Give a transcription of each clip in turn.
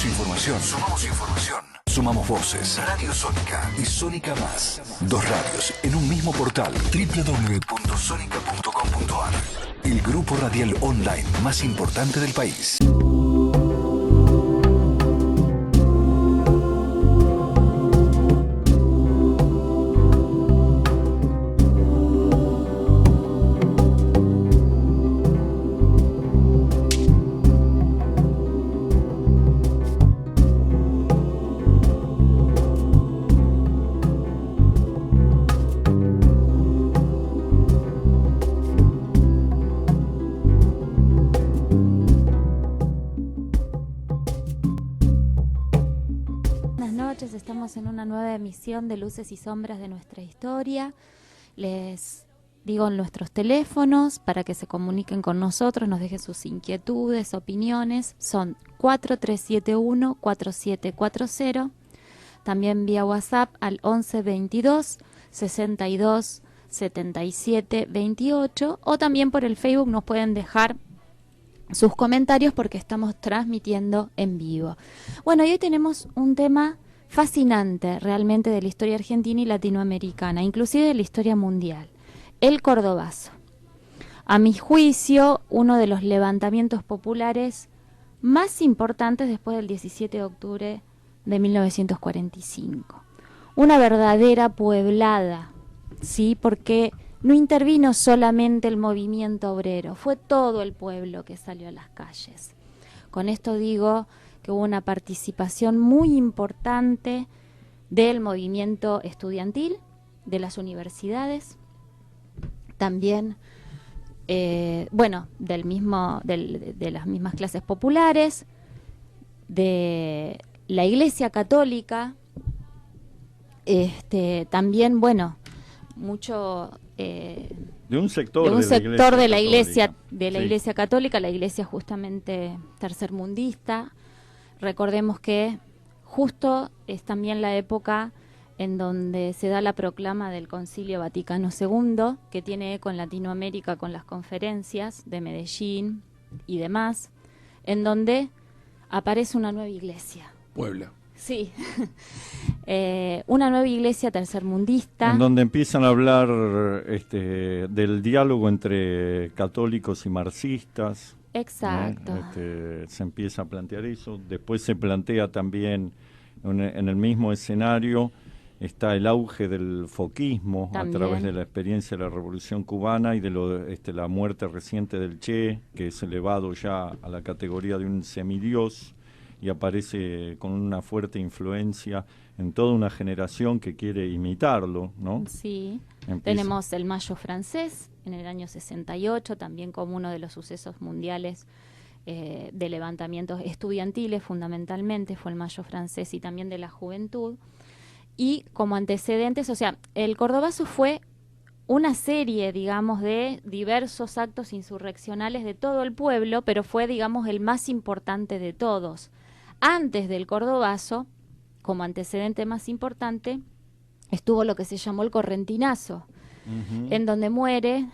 Información. Sumamos información. Sumamos voces. Radio Sónica y Sónica Más. Dos radios en un mismo portal. www.sonica.com.ar. El grupo radial online más importante del país. Estamos en una nueva emisión de Luces y Sombras de nuestra historia. Les digo nuestros teléfonos para que se comuniquen con nosotros, nos dejen sus inquietudes, opiniones. Son 4371-4740. También vía WhatsApp al 1122 62 77 28. O también por el Facebook nos pueden dejar sus comentarios porque estamos transmitiendo en vivo. Bueno, y hoy tenemos un tema fascinante realmente de la historia argentina y latinoamericana, inclusive de la historia mundial, el Cordobazo. A mi juicio, uno de los levantamientos populares más importantes después del 17 de octubre de 1945. Una verdadera pueblada, ¿sí? Porque no intervino solamente el movimiento obrero, fue todo el pueblo que salió a las calles. Con esto digo que hubo una participación muy importante del movimiento estudiantil, de las universidades, también, de las mismas clases populares, de la Iglesia Católica, también, mucho de un sector de la Iglesia Católica, la Iglesia justamente tercermundista. Recordemos que justo es también la época en donde se da la proclama del Concilio Vaticano II, que tiene eco en Latinoamérica con las conferencias de Medellín y demás, en donde aparece una nueva iglesia. Puebla. Sí, una nueva iglesia tercermundista. En donde empiezan a hablar del diálogo entre católicos y marxistas. Exacto. Se empieza a plantear eso. Después se plantea también en el mismo escenario está el auge del foquismo también, a través de la experiencia de la Revolución Cubana y de la muerte reciente del Che, que es elevado ya a la categoría de un semidios y aparece con una fuerte influencia en toda una generación que quiere imitarlo, ¿no? Sí. Tenemos el Mayo francés en el año 68, también como uno de los sucesos mundiales de levantamientos estudiantiles, fundamentalmente fue el Mayo francés y también de la juventud. Y como antecedentes, o sea, el Cordobazo fue una serie, digamos, de diversos actos insurreccionales de todo el pueblo, pero fue, digamos, el más importante de todos. Antes del Cordobazo, como antecedente más importante, estuvo lo que se llamó el Correntinazo, en donde muere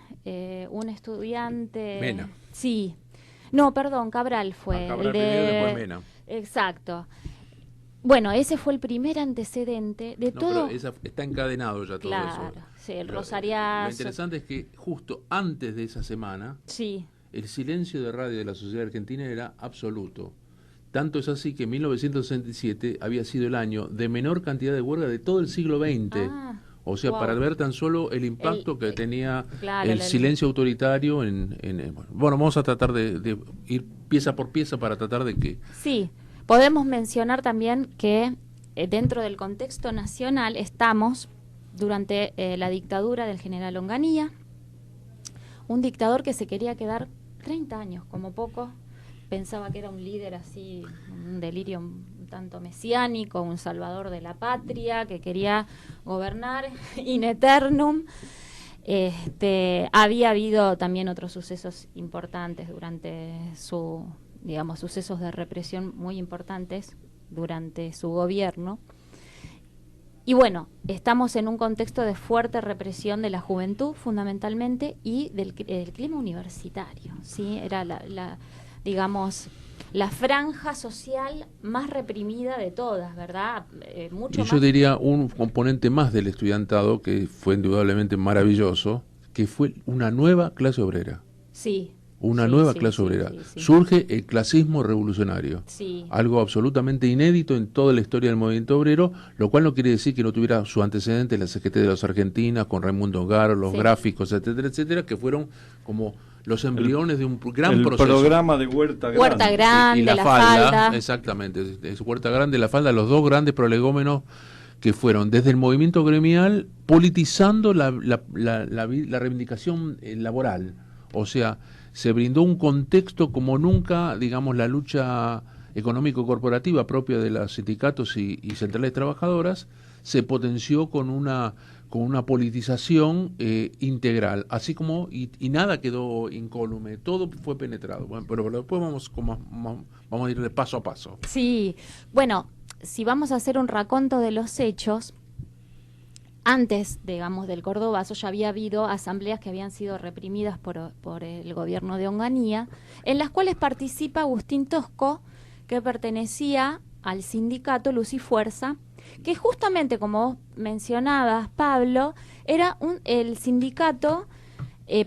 un estudiante... Mena. Sí. No, perdón, Cabral fue. Cabral primero, después Mena. Exacto. Bueno, ese fue el primer antecedente de todo. Pero está encadenado ya todo eso. Claro, sí, el Rosariazo. Lo interesante es que justo antes de esa semana, sí, el silencio de radio de la sociedad argentina era absoluto. Tanto es así que en 1967 había sido el año de menor cantidad de huelga de todo el siglo XX. O sea, wow, para ver tan solo el impacto que tenía el silencio autoritario bueno, vamos a tratar de ir pieza por pieza para tratar de que... Sí. Podemos mencionar también que dentro del contexto nacional estamos durante la dictadura del general Onganía, un dictador que se quería quedar 30 años como poco, pensaba que era un líder así, un delirio un tanto mesiánico, un salvador de la patria, que quería gobernar in eternum. Había habido también otros sucesos importantes durante su... digamos, sucesos de represión muy importantes durante su gobierno. Y bueno, estamos en un contexto de fuerte represión de la juventud, fundamentalmente, y del clima universitario, ¿sí? Era digamos, la franja social más reprimida de todas, ¿verdad? Mucho y yo diría un componente más del estudiantado que fue indudablemente maravilloso, que fue una nueva clase obrera. Sí. Una nueva clase obrera. Surge el clasismo revolucionario. Sí. Algo absolutamente inédito en toda la historia del movimiento obrero, lo cual no quiere decir que no tuviera su antecedente la CGT de las Argentinas, con Raimundo Garo, los gráficos, etcétera, etcétera, que fueron como los embriones de un gran proceso. El programa de Huerta Grande. Huerta Grande, y la falda. Exactamente, es Huerta Grande, la falda, los dos grandes prolegómenos que fueron desde el movimiento gremial politizando la reivindicación laboral. O sea, se brindó un contexto como nunca, digamos, la lucha económico-corporativa propia de los sindicatos y centrales trabajadoras se potenció con una politización integral, así como, y nada quedó incólume, todo fue penetrado. Bueno, pero después vamos a ir de paso a paso. Sí, bueno, si vamos a hacer un raconto de los hechos, antes, digamos, del Cordobazo ya había habido asambleas que habían sido reprimidas por el gobierno de Onganía, en las cuales participa Agustín Tosco, que pertenecía al sindicato Luz y Fuerza, que justamente, como vos mencionabas, Pablo, era el sindicato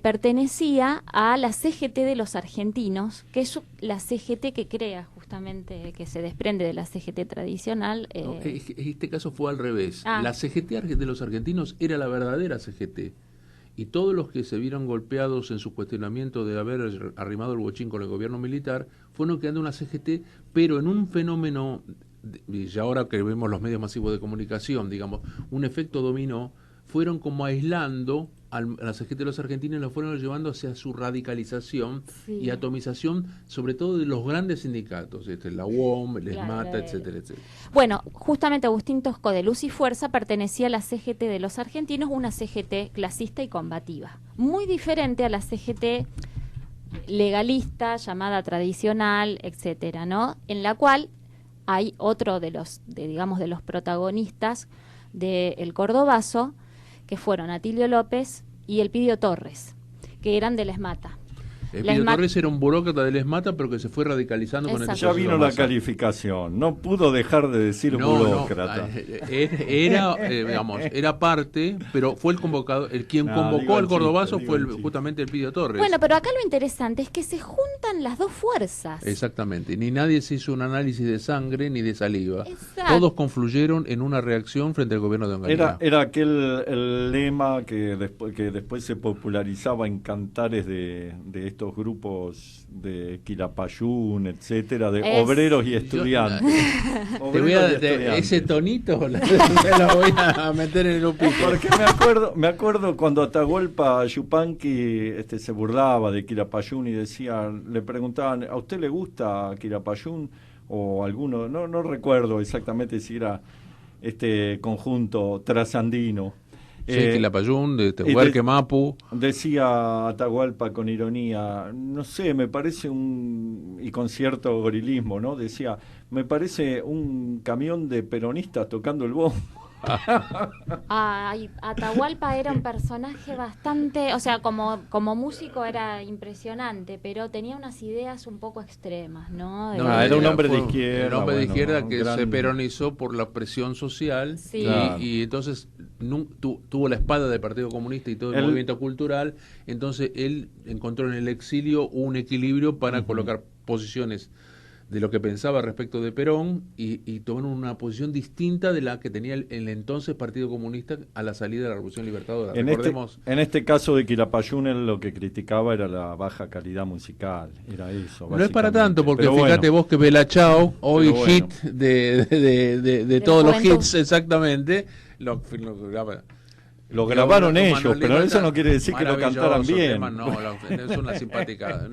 pertenecía a la CGT de los argentinos, que es la CGT que crea justamente, que se desprende de la CGT tradicional. Este caso fue al revés. La CGT de los argentinos era la verdadera CGT. Y todos los que se vieron golpeados en su cuestionamiento de haber arrimado el bochín con el gobierno militar, fueron creando una CGT, pero en un fenómeno, y ahora que vemos los medios masivos de comunicación, digamos, un efecto dominó, fueron como aislando a la CGT de los argentinos, lo fueron llevando hacia su radicalización y atomización, sobre todo de los grandes sindicatos, la UOM, el ESMATA, etcétera, etcétera. Bueno, justamente Agustín Tosco de Luz y Fuerza pertenecía a la CGT de los argentinos, una CGT clasista y combativa, muy diferente a la CGT legalista, llamada tradicional, etcétera, ¿no? En la cual hay otro de los protagonistas del Cordobazo, que fueron Atilio López y Elpidio Torres, que eran de la ESMATA. Elpidio Torres era un burócrata de la ESMATA, pero que se fue radicalizando con el Ya vino la calificación, no pudo dejar de decir burócrata. Era parte, pero fue el convocado, quien convocó al Cordobazo fue justamente Elpidio Torres. Bueno, pero acá lo interesante es que se juntan las dos fuerzas. Exactamente, ni nadie se hizo un análisis de sangre ni de saliva. Exacto. Todos confluyeron en una reacción frente al gobierno de Onganía. Era aquel el lema que después se popularizaba en cantares de estos grupos de Quilapayún, etcétera, de obreros y estudiantes. Ese tonito me lo voy a meter en el upito. Porque me acuerdo cuando Atahualpa Yupanqui se burlaba de Quilapayún y le preguntaban, ¿a usted le gusta Quilapayún? O alguno, no recuerdo exactamente si era este conjunto trasandino. Quilapayún, de Tehuerque, Mapu. Decía Atahualpa con ironía, no sé, me parece y con cierto gorilismo, ¿no? Decía, me parece un camión de peronistas tocando el bombo. Atahualpa era un personaje bastante, o sea, como músico era impresionante, pero tenía unas ideas un poco extremas, ¿no? Era un hombre de izquierda. Un hombre de izquierda que se peronizó por la presión social y entonces tuvo la espada del Partido Comunista y todo el movimiento cultural, entonces él encontró en el exilio un equilibrio para colocar posiciones de lo que pensaba respecto de Perón y tomó una posición distinta de la que tenía el entonces Partido Comunista a la salida de la Revolución Libertadora. En este caso de Quilapayún, él lo que criticaba era la baja calidad musical, era eso. No es para tanto, porque fíjate vos que Bella Ciao, hoy hit de todos los hits, exactamente, lo grabaron ellos, pero eso no quiere decir que lo cantaran bien. Es una simpática.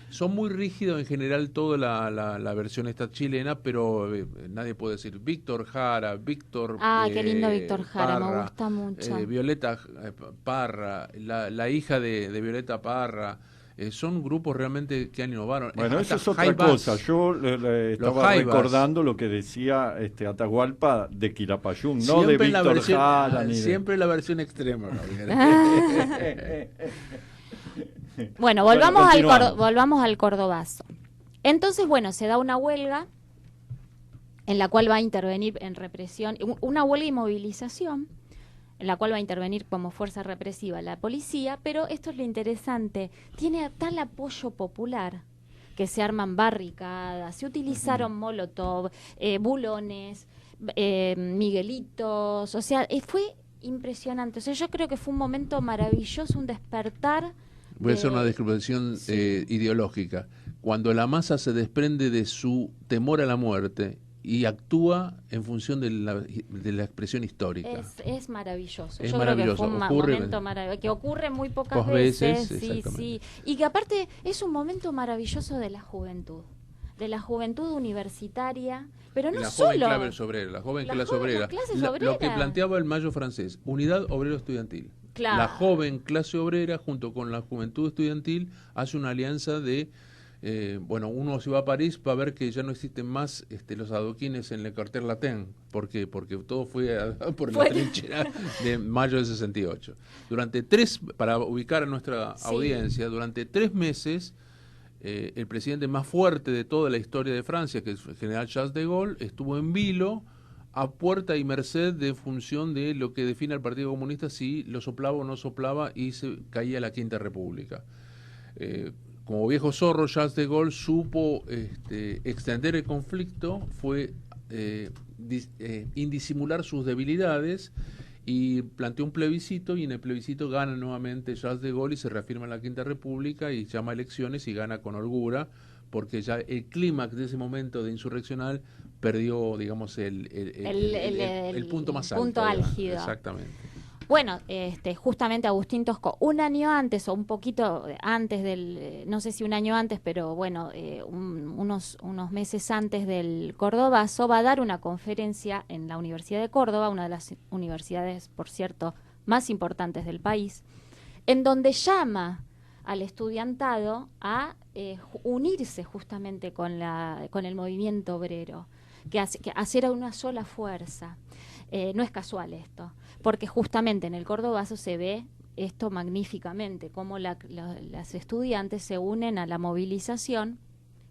Son muy rígidos en general toda la versión esta chilena, pero nadie puede decir Víctor Jara, qué lindo Víctor Jara, Parra, me gusta mucho. Violeta Parra, la hija de Violeta Parra. Son grupos realmente que han innovado. Bueno, eso es otra cosa. Yo estaba recordando lo que decía Atahualpa de Quilapayún, no de Víctor Jara. Siempre la versión extrema. Bueno, volvamos al Cordobazo. Entonces, bueno, se da una huelga en la cual va a intervenir en represión, una huelga y movilización, en la cual va a intervenir como fuerza represiva la policía, pero esto es lo interesante, tiene tal apoyo popular que se arman barricadas, se utilizaron molotov, bulones, miguelitos, o sea, fue impresionante. O sea, yo creo que fue un momento maravilloso, un despertar. Voy a hacer una descripción ideológica. Cuando la masa se desprende de su temor a la muerte y actúa en función de la expresión histórica. Es maravilloso. Es Yo maravilloso. creo que fue un momento maravilloso, que ocurre muy pocas veces. Sí. Y que aparte es un momento maravilloso de la juventud universitaria, pero no la solo. Joven clase obrera, la joven clase obrera. Lo que planteaba el Mayo francés, unidad obrero-estudiantil. Claro. La joven clase obrera junto con la juventud estudiantil hace una alianza de uno se va a París para ver que ya no existen más los adoquines en Le Quartier Latin. ¿Por qué? Porque todo fue por la trinchera de mayo del 68. Para ubicar a nuestra audiencia, durante 3 meses, el presidente más fuerte de toda la historia de Francia, que es el general Charles de Gaulle, estuvo en vilo a puerta y merced de función de lo que define al Partido Comunista, si lo soplaba o no soplaba, y se caía la Quinta República. Como viejo zorro, Charles de Gaulle supo extender el conflicto, fue indisimular sus debilidades y planteó un plebiscito, y en el plebiscito gana nuevamente Charles de Gaulle y se reafirma la Quinta República y llama a elecciones y gana con holgura, porque ya el clímax de ese momento de insurreccional perdió, digamos, el punto más alto. Punto álgido. Exactamente. Bueno, justamente Agustín Tosco, un año antes o un poquito antes no sé si un año antes, pero bueno, unos meses antes del Cordobazo, va a dar una conferencia en la Universidad de Córdoba, una de las universidades, por cierto, más importantes del país, en donde llama al estudiantado a unirse justamente con el movimiento obrero, que hacer una sola fuerza. No es casual esto, porque justamente en el Cordobazo se ve esto magníficamente, cómo las estudiantes se unen a la movilización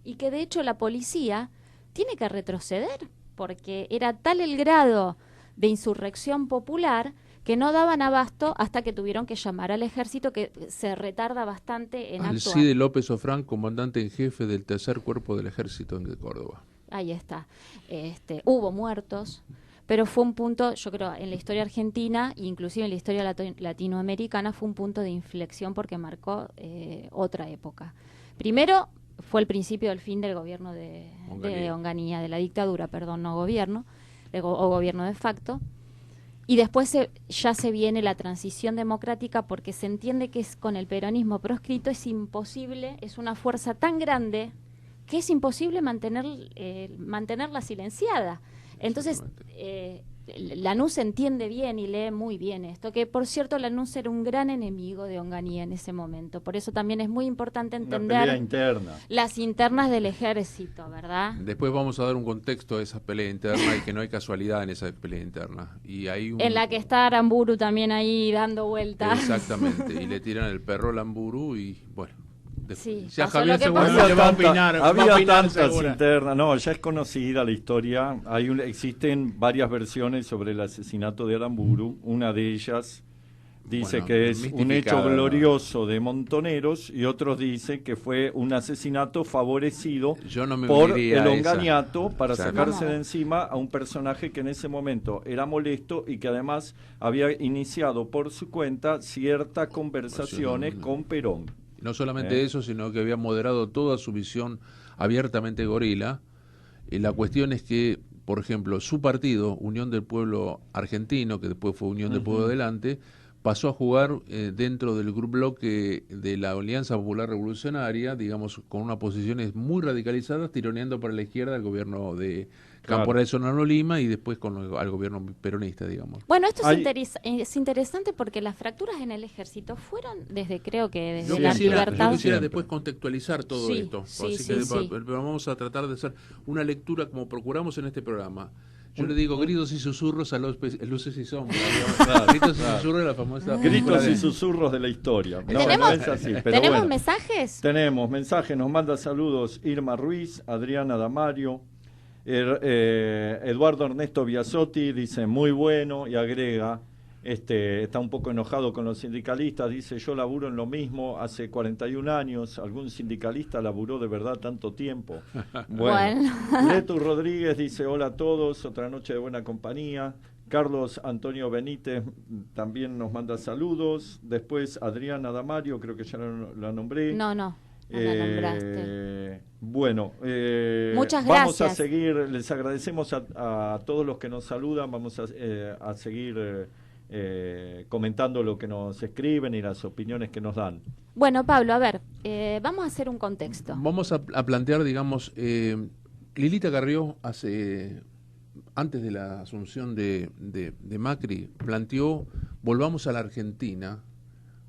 y que de hecho la policía tiene que retroceder, porque era tal el grado de insurrección popular que no daban abasto hasta que tuvieron que llamar al ejército, que se retarda bastante en actuar. Alcide López Ofrán, comandante en jefe del tercer cuerpo del ejército de Córdoba. Ahí está. Hubo muertos, pero fue un punto, yo creo, en la historia argentina, inclusive en la historia latinoamericana, fue un punto de inflexión porque marcó otra época. Primero fue el principio del fin del gobierno de Onganía, de la dictadura, perdón, no gobierno, o gobierno de facto. Y después ya se viene la transición democrática, porque se entiende que con el peronismo proscrito es imposible, es una fuerza tan grande que es imposible mantenerla silenciada. Entonces, Lanús entiende bien y lee muy bien esto, que por cierto Lanús era un gran enemigo de Onganía en ese momento. Por eso también es muy importante entender las internas del ejército, ¿verdad? Después vamos a dar un contexto a esa pelea interna y que no hay casualidad en esa pelea interna. Y hay en la que está Aramburu también ahí dando vueltas. Exactamente, y le tiran el perro al Aramburu y bueno. Sí, ya Javier le va a opinar. Había tantas segura. Internas, no, ya es conocida la historia. Existen varias versiones sobre el asesinato de Aramburu. Una de ellas dice que es un hecho glorioso de Montoneros, y otros dicen que fue un asesinato favorecido por el Onganiato para sacarse de encima a un personaje que en ese momento era molesto y que además había iniciado por su cuenta ciertas conversaciones con Perón. No solamente eso, sino que había moderado toda su visión abiertamente gorila. Y la cuestión es que, por ejemplo, su partido, Unión del Pueblo Argentino, que después fue Unión del Pueblo Adelante, pasó a jugar dentro del bloque de la Alianza Popular Revolucionaria, digamos, con unas posiciones muy radicalizadas, tironeando para la izquierda al gobierno de Campo Solano Lima y después al gobierno peronista, digamos. Bueno, esto es interesante porque las fracturas en el ejército fueron creo que desde la libertad. Yo quisiera después contextualizar todo esto, así que vamos a tratar de hacer una lectura como procuramos en este programa. Yo le digo gritos y susurros a los luces y sombras. Claro, gritos y susurros de la famosa... Gritos y susurros de la historia. No, ¿Tenemos, no es así, pero ¿tenemos bueno. mensajes? Tenemos mensajes, nos manda saludos Irma Ruiz, Adriana Damario, Eduardo Ernesto Biasotti dice muy bueno y agrega, está un poco enojado con los sindicalistas, dice yo laburo en lo mismo hace 41 años, ¿algún sindicalista laburó de verdad tanto tiempo? Bueno. Letu Rodríguez dice hola a todos, otra noche de buena compañía. Carlos Antonio Benítez también nos manda saludos. Después Adriana Damario, creo que ya la nombré. No la nombraste. Bueno, muchas vamos gracias. a seguir, les agradecemos a todos los que nos saludan, vamos a seguir comentando lo que nos escriben y las opiniones que nos dan. Bueno, Pablo, a ver, vamos a hacer un contexto. Vamos a plantear, digamos, Lilita Carrió antes de la asunción de Macri, planteó volvamos a la Argentina,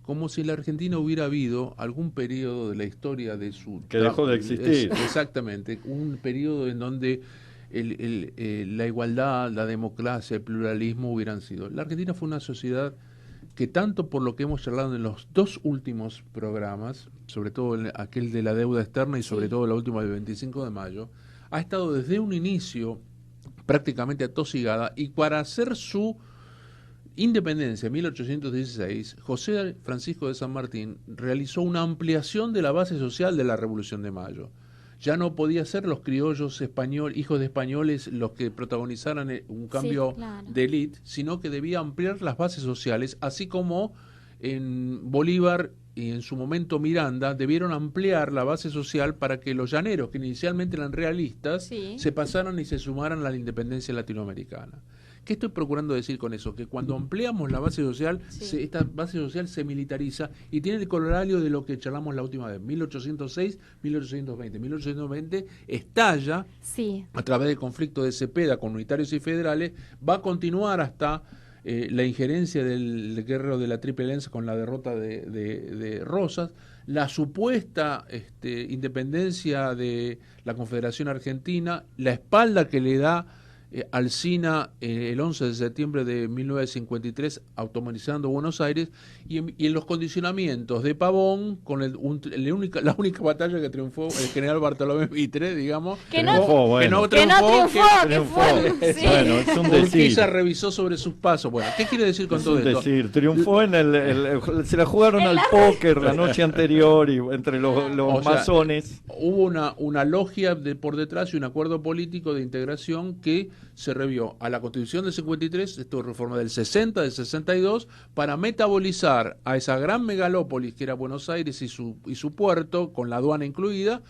como si en la Argentina hubiera habido algún periodo de la historia de su... Que dejó de existir. Exactamente, un periodo en donde la igualdad, la democracia, el pluralismo hubieran sido. La Argentina fue una sociedad que tanto por lo que hemos charlado en los dos últimos programas, sobre todo aquel de la deuda externa y sobre todo la última del 25 de mayo, ha estado desde un inicio prácticamente atosigada, y para hacer su independencia en 1816, José Francisco de San Martín realizó una ampliación de la base social de la Revolución de Mayo. Ya no podía ser los criollos hijos de españoles los que protagonizaran un cambio de élite, sino que debía ampliar las bases sociales, así como en Bolívar y en su momento Miranda debieron ampliar la base social para que los llaneros, que inicialmente eran realistas, se pasaran y se sumaran a la independencia latinoamericana. ¿Qué estoy procurando decir con eso? Que cuando ampliamos la base social, esta base social se militariza y tiene el corolario de lo que charlamos la última vez, 1806, 1820. 1820 estalla a través del conflicto de Cepeda con unitarios y federales, va a continuar hasta la injerencia del guerrero de la Triple Alianza con la derrota de Rosas, la supuesta independencia de la Confederación Argentina, la espalda que le da Alsina el 11 de septiembre de 1953 autonomizando Buenos Aires, y en los condicionamientos de Pavón con la única batalla que triunfó el general Bartolomé Mitre, digamos, que no triunfó. Bueno, es un decir. Urquiza revisó sobre sus pasos. Bueno, ¿qué quiere decir con todo esto? Triunfó se la jugaron al póker la noche anterior y entre los masones. Hubo una logia por detrás y un acuerdo político de integración que se revió a la Constitución del 53, esto es reforma del 60, del 62, para metabolizar a esa gran megalópolis que era Buenos Aires y su puerto, con la aduana incluida,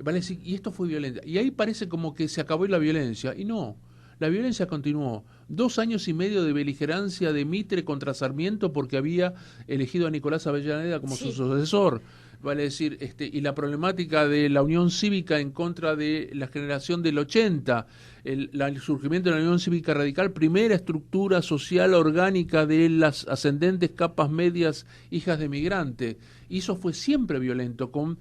van a decir, y esto fue violento. Y ahí parece como que se acabó la violencia, y no, la violencia continuó. 2 años y medio de beligerancia de Mitre contra Sarmiento porque había elegido a Nicolás Avellaneda como su sucesor. Vale decir, y la problemática de la Unión Cívica en contra de la generación del 80, el surgimiento de la Unión Cívica Radical, primera estructura social orgánica de las ascendentes capas medias hijas de migrantes. Y eso fue siempre violento con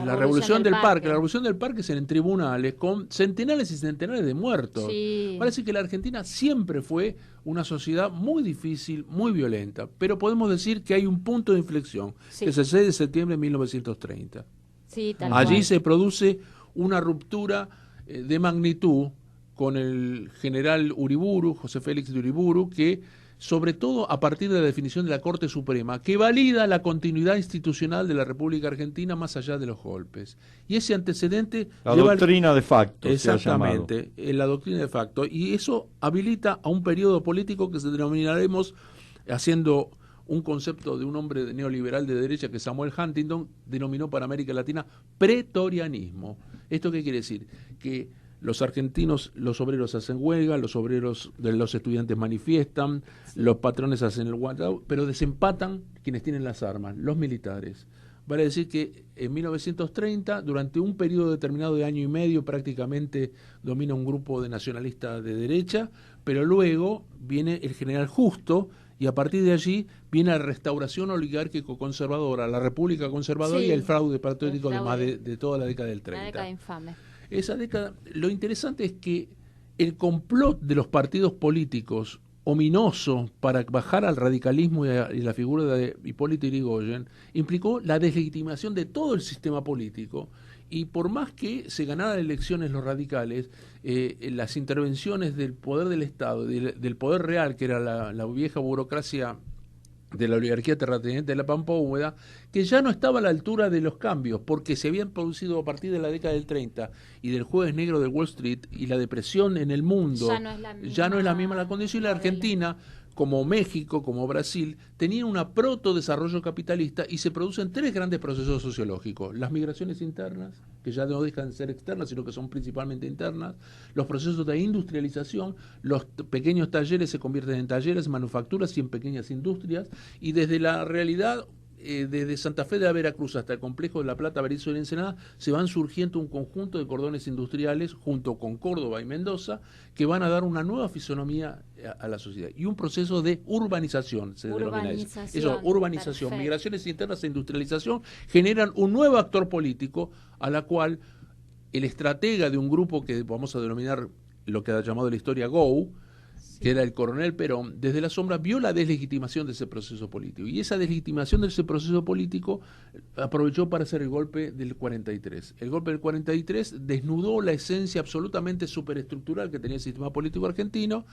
la Revolución del Parque. La Revolución del Parque es en tribunales con centenares y centenares de muertos. Parece que la Argentina siempre fue una sociedad muy difícil, muy violenta, pero podemos decir que hay un punto de inflexión, que es el 6 de septiembre de 1930. Allí se produce una ruptura de magnitud con el general Uriburu, José Félix de Uriburu, que sobre todo a partir de la definición de la Corte Suprema, que valida la continuidad institucional de la República Argentina más allá de los golpes. Y ese antecedente... La doctrina de facto. Exactamente, la doctrina de facto. Y eso habilita a un periodo político que se denominaremos, haciendo un concepto de un hombre neoliberal de derecha que Samuel Huntington denominó para América Latina pretorianismo. ¿Esto qué quiere decir? Que los argentinos, los obreros hacen huelga, los estudiantes manifiestan, los patrones hacen el walkout, pero desempatan quienes tienen las armas, los militares. Vale decir que en 1930, durante un periodo determinado de año y medio, prácticamente domina un grupo de nacionalistas de derecha, pero luego viene el general Justo, y a partir de allí viene la restauración oligárquico conservadora, la república conservadora y el fraude patriótico de toda la década del 30. La década infame. Esa década, lo interesante es que el complot de los partidos políticos ominoso para bajar al radicalismo y la figura de Hipólito Yrigoyen implicó la deslegitimación de todo el sistema político, y por más que se ganaran elecciones los radicales, las intervenciones del poder del Estado, del poder real, que era la vieja burocracia de la oligarquía terrateniente de la Pampa Húmeda, que ya no estaba a la altura de los cambios, porque se habían producido a partir de la década del 30 y del jueves negro de Wall Street y la depresión en el mundo, ya no es la misma la condición. La Argentina, como México, como Brasil, tenían un proto-desarrollo capitalista, y se producen tres grandes procesos sociológicos: las migraciones internas, que ya no dejan de ser externas, sino que son principalmente internas; los procesos de industrialización, los pequeños talleres se convierten en talleres, manufacturas y en pequeñas industrias, y desde la realidad, desde Santa Fe de la Veracruz hasta el complejo de La Plata, Berizo y Ensenada, se van surgiendo un conjunto de cordones industriales junto con Córdoba y Mendoza, que van a dar una nueva fisonomía a la sociedad, y un proceso de urbanización se denomina eso. Urbanización, perfecto. Migraciones internas e industrialización generan un nuevo actor político, a la cual el estratega de un grupo que vamos a denominar lo que ha llamado la historia GO, que era el coronel Perón, desde la sombra vio la deslegitimación de ese proceso político, y esa deslegitimación de ese proceso político aprovechó para hacer el golpe del 43. El golpe del 43 desnudó la esencia absolutamente superestructural que tenía el sistema político argentino,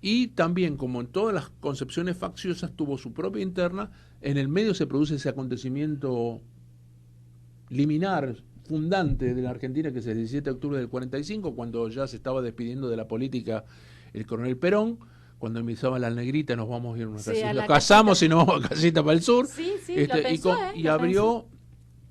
y también, como en todas las concepciones facciosas, tuvo su propia interna. En el medio se produce ese acontecimiento liminar, fundante de la Argentina, que es el 17 de octubre del 45, cuando ya se estaba despidiendo de la política el coronel Perón, cuando empezaba la negrita, nos vamos a ir a una casita, nos casamos y nos vamos a casita para el sur, y abrió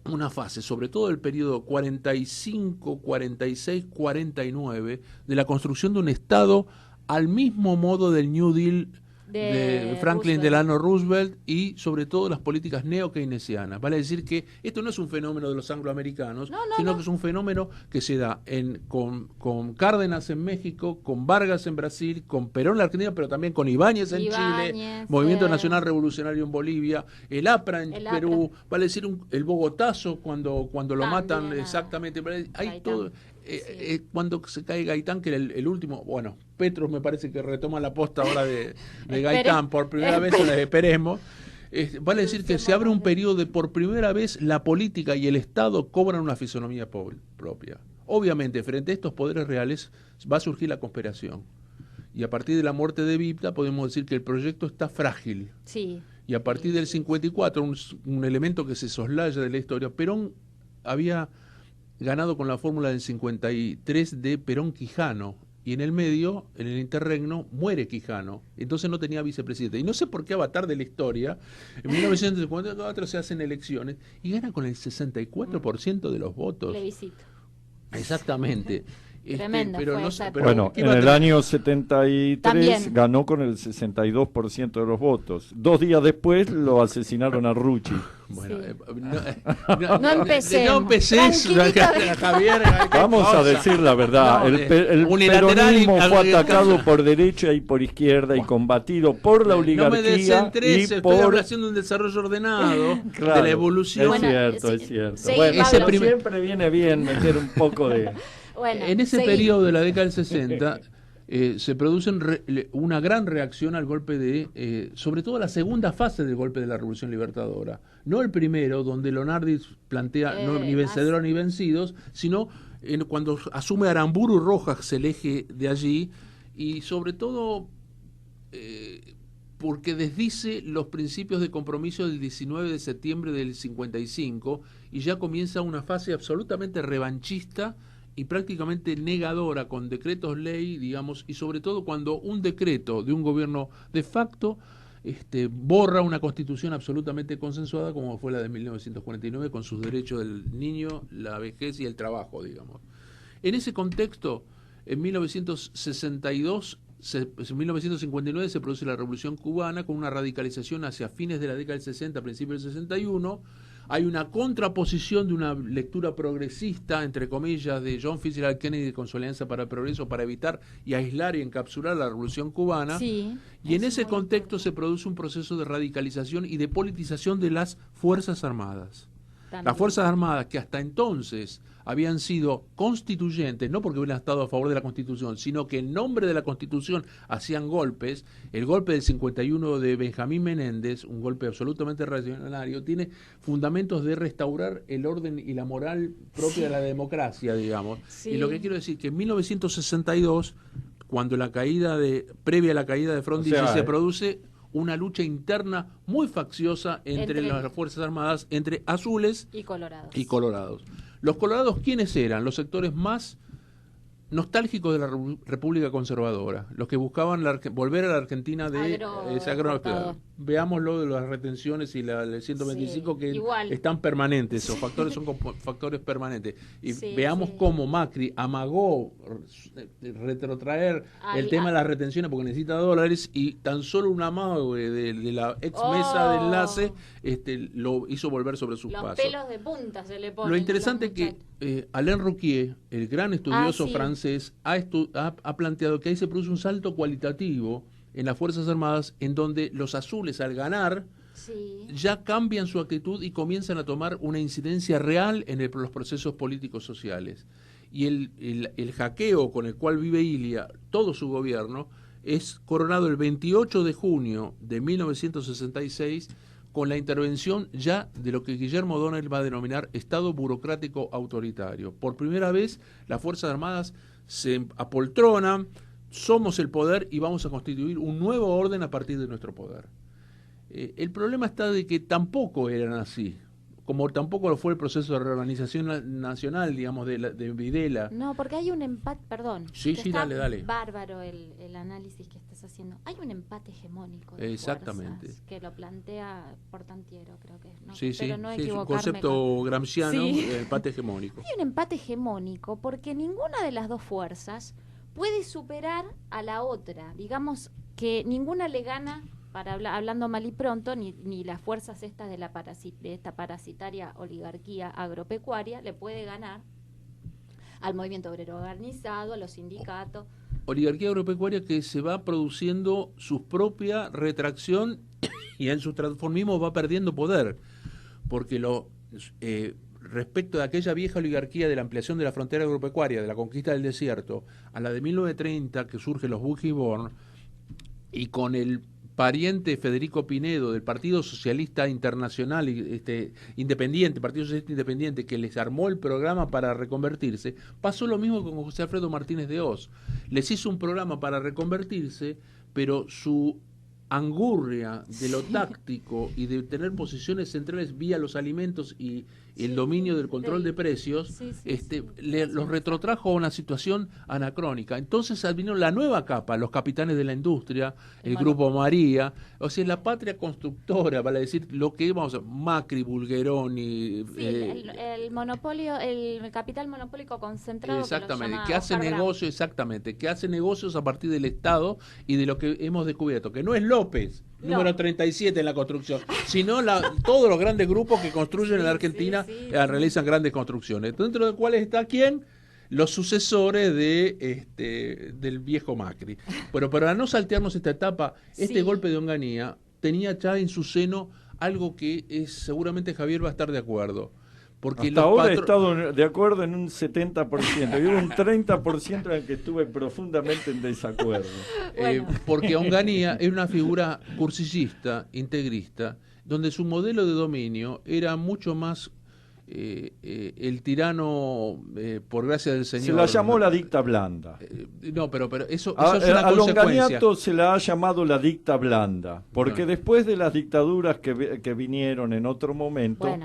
una fase, sobre todo el periodo 45, 46, 49, de la construcción de un Estado al mismo modo del New Deal de Franklin Delano Roosevelt, y sobre todo las políticas neo-keynesianas. Vale decir que esto no es un fenómeno de los angloamericanos, sino que es un fenómeno que se da con Cárdenas en México, con Vargas en Brasil, con Perón en la Argentina, pero también con Ibáñez en Chile, Movimiento Nacional Revolucionario en Bolivia, el APRA en Perú, vale decir el Bogotazo cuando lo matan, exactamente, hay todo. Cuando se cae Gaitán, que era el último, bueno, Petros me parece que retoma la posta ahora de Gaitán por primera vez, esperemos. Vale decir que se abre un periodo de, por primera vez, la política y el Estado cobran una fisonomía propia. Obviamente, frente a estos poderes reales va a surgir la conspiración. Y a partir de la muerte de Vipla podemos decir que el proyecto está frágil. Sí. Y a partir del 54, un elemento que se soslaya de la historia, Perón había ganado con la fórmula del 53 de Perón-Quijano, y en el medio, en el interregno, muere Quijano, entonces no tenía vicepresidente, y no sé por qué avatar de la historia, en 1954 se hacen elecciones y gana con el 64% de los votos. Plebiscito. Exactamente. Tremendo, pero bueno, en el año 73 también ganó con el 62% de los votos. 2 días después lo asesinaron a Rucci. Bueno, no empecemos. Javier, vamos a decir la verdad. El peronismo fue atacado por derecha y por izquierda y combatido por la oligarquía. No me desentrese, y por... estoy haciendo un desarrollo ordenado claro, de la evolución. Es cierto. Sí, bueno, Pablo, siempre viene bien meter un poco de... Bueno, en ese periodo de la década del 60 se produce una gran reacción al golpe sobre todo la segunda fase del golpe de la Revolución Libertadora. No el primero, donde Leonardi plantea no ni vencedores ni vencidos, sino cuando asume Aramburu Rojas el eje de allí, y sobre todo porque desdice los principios de compromiso del 19 de septiembre del 55, y ya comienza una fase absolutamente revanchista y prácticamente negadora, con decretos ley, digamos, y sobre todo cuando un decreto de un gobierno de facto borra una constitución absolutamente consensuada, como fue la de 1949, con sus derechos del niño, la vejez y el trabajo, digamos. En ese contexto, en 1959 se produce la Revolución Cubana, con una radicalización hacia fines de la década del 60, principios del 61. Hay una contraposición de una lectura progresista, entre comillas, de John Fitzgerald Kennedy con su Alianza para el Progreso, para evitar y aislar y encapsular la Revolución Cubana. Sí, y en ese contexto se produce un proceso de radicalización y de politización de las Fuerzas Armadas. Las Fuerzas Armadas, que hasta entonces habían sido constituyentes, no porque hubieran estado a favor de la Constitución, sino que en nombre de la Constitución hacían golpes. El golpe del 51 de Benjamín Menéndez, un golpe absolutamente reaccionario, tiene fundamentos de restaurar el orden y la moral propia de la democracia, digamos. Y lo que quiero decir que en 1962, cuando previa a la caída de Frondizi, se produce una lucha interna muy facciosa entre las Fuerzas Armadas, entre azules y colorados. Los colorados, ¿quiénes eran? Los sectores más nostálgicos de la República Conservadora, los que buscaban volver a la Argentina de ese agroexportador. Veámoslo de las retenciones y el 125 que igual están permanentes, esos factores son factores permanentes. Y veamos cómo Macri amagó retrotraer el tema de las retenciones porque necesita dólares, y tan solo un amago de la ex mesa de enlace lo hizo volver sobre sus pasos. Los pelos de punta se le ponen. Lo interesante es que Alain Rouquier, el gran estudioso francés, ha planteado que ahí se produce un salto cualitativo en las Fuerzas Armadas, en donde los azules, al ganar, ya cambian su actitud y comienzan a tomar una incidencia real en los procesos políticos sociales. Y el hackeo con el cual vive Ilia, todo su gobierno, es coronado el 28 de junio de 1966 con la intervención ya de lo que Guillermo O'Donnell va a denominar Estado burocrático autoritario. Por primera vez, las Fuerzas Armadas se apoltronan, somos el poder y vamos a constituir un nuevo orden a partir de nuestro poder. El problema está de que tampoco eran así, como tampoco lo fue el proceso de reorganización nacional, digamos, de Videla. No, porque hay un empate, perdón. Sí, dale. Bárbaro el análisis que estás haciendo. Hay un empate hegemónico de fuerzas, que lo plantea Portantiero, creo que es, ¿no? Pero no es un concepto gramsciano, el empate hegemónico. Hay un empate hegemónico porque ninguna de las dos fuerzas puede superar a la otra. Digamos que ninguna le gana, hablando mal y pronto, ni las fuerzas estas de esta parasitaria oligarquía agropecuaria le puede ganar al movimiento obrero organizado, a los sindicatos. Oligarquía agropecuaria que se va produciendo su propia retracción y en su transformismo va perdiendo poder, porque respecto de aquella vieja oligarquía de la ampliación de la frontera agropecuaria, de la conquista del desierto, a la de 1930, que surge los Bujibón, y con el pariente Federico Pinedo del Partido Socialista Internacional Independiente, Partido Socialista Independiente, que les armó el programa para reconvertirse, pasó lo mismo con José Alfredo Martínez de Oz. Les hizo un programa para reconvertirse, pero su angurria de lo táctico y de tener posiciones centrales vía los alimentos y el dominio del control de precios, los retrotrajo a una situación anacrónica. Entonces vino la nueva capa, los capitanes de la industria, el Grupo María, o sea, la patria constructora, para decir lo que vamos a Macri, Bulgeroni. El monopolio, el capital monopólico concentrado. Exactamente, que hace negocios, que hace negocios a partir del Estado y de lo que hemos descubierto, que no es López, número 37 en la construcción, sino todos los grandes grupos que construyen en la Argentina realizan grandes construcciones, dentro de los cuales está ¿quién? Los sucesores del viejo Macri. Pero para no saltearnos esta etapa, golpe de Onganía tenía ya en su seno algo que seguramente Javier va a estar de acuerdo. Porque hasta ahora he estado de acuerdo en un 70%, y hubo un 30% en el que estuve profundamente en desacuerdo. Porque Onganía era una figura cursillista, integrista, donde su modelo de dominio era mucho más el tirano por gracia del Señor. Se la llamó la dicta blanda. No, pero eso es una a consecuencia. Longaniato se la ha llamado la dicta blanda, porque después de las dictaduras que vinieron en otro momento,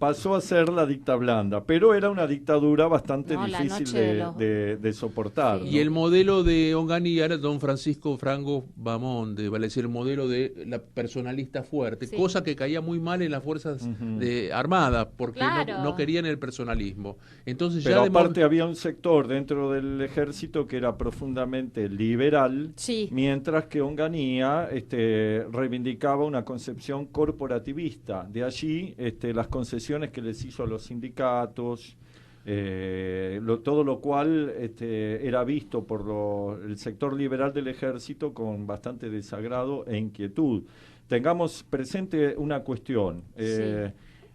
pasó a ser la dicta blanda, pero era una dictadura bastante difícil de soportar. Y el modelo de Onganía era don Francisco Franco Bamonde, vale decir, el modelo de la personalista fuerte, cosa que caía muy mal en las fuerzas armadas, porque no querían el personalismo. Entonces pero aparte había un sector dentro del ejército que era profundamente liberal, mientras que Onganía reivindicaba una concepción corporativista. De allí las concesiones que les hizo a los sindicatos, todo lo cual era visto por el sector liberal del ejército con bastante desagrado e inquietud. Tengamos presente una cuestión.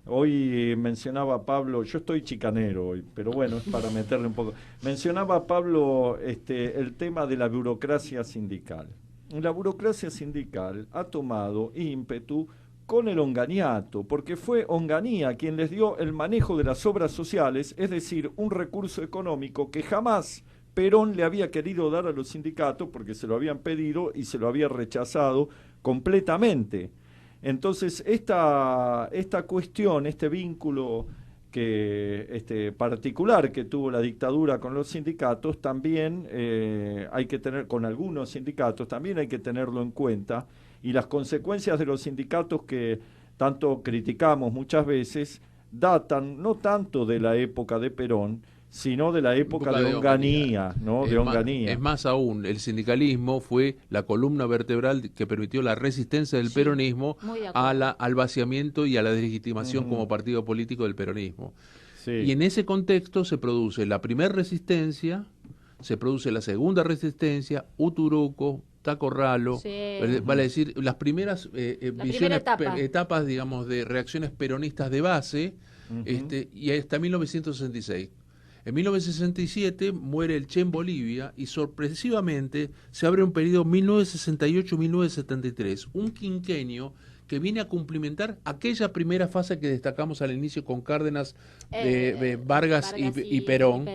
Hoy mencionaba Pablo, yo estoy chicanero hoy, pero bueno, es para meterle un poco. Mencionaba Pablo el tema de la burocracia sindical. La burocracia sindical ha tomado ímpetu con el Onganiato, porque fue Onganía quien les dio el manejo de las obras sociales, es decir, un recurso económico que jamás Perón le había querido dar a los sindicatos porque se lo habían pedido y se lo había rechazado completamente. Entonces, esta cuestión, este vínculo particular que tuvo la dictadura con los sindicatos, también hay que tener, con algunos sindicatos, también hay que tenerlo en cuenta, y las consecuencias de los sindicatos que tanto criticamos muchas veces, datan no tanto de la época de Perón, sino de la época de Onganía, ¿no? De Onganía. Es más aún, el sindicalismo fue la columna vertebral que permitió la resistencia del peronismo al vaciamiento y a la deslegitimación como partido político del peronismo. Sí. Y en ese contexto se produce la primera resistencia, se produce la segunda resistencia, Uturuco, Tacorralo, vale decir, las primeras etapas, digamos, de reacciones peronistas de base, y hasta 1966. En 1967 muere el Che en Bolivia y sorpresivamente se abre un periodo 1968-1973, un quinquenio que viene a cumplimentar aquella primera fase que destacamos al inicio con Cárdenas, Vargas y Perón.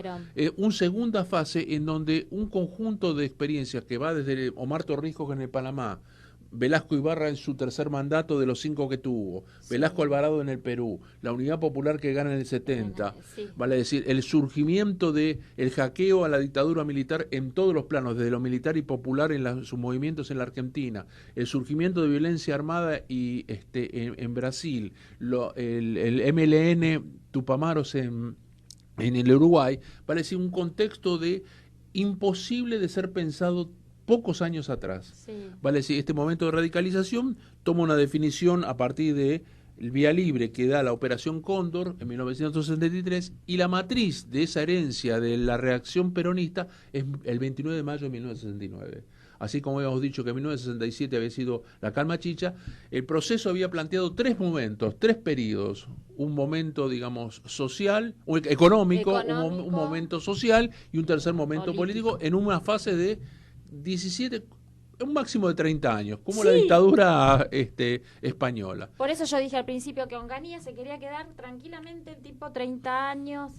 Una segunda fase en donde un conjunto de experiencias que va desde Omar Torrijos en el Panamá, Velasco Ibarra en su tercer mandato de los 5 que tuvo, Velasco Alvarado en el Perú, la Unidad Popular que gana en el 70, vale decir, el surgimiento de el hackeo a la dictadura militar en todos los planos, desde lo militar y popular en sus movimientos en la Argentina, el surgimiento de violencia armada y en Brasil, el MLN Tupamaros en el Uruguay, vale decir, un contexto de imposible de ser pensado pocos años atrás. Vale decir, este momento de radicalización toma una definición a partir de el Vía Libre que da la Operación Cóndor en 1973 y la matriz de esa herencia de la reacción peronista es el 29 de mayo de 1969. Así como habíamos dicho que en 1967 había sido la calma chicha, el proceso había planteado 3 momentos, 3 periodos. Un momento, digamos, social, económico. Un momento social y un tercer momento político en una fase de 17, un máximo de 30 años, como la dictadura española. Por eso yo dije al principio que Onganía se quería quedar tranquilamente tipo 30 años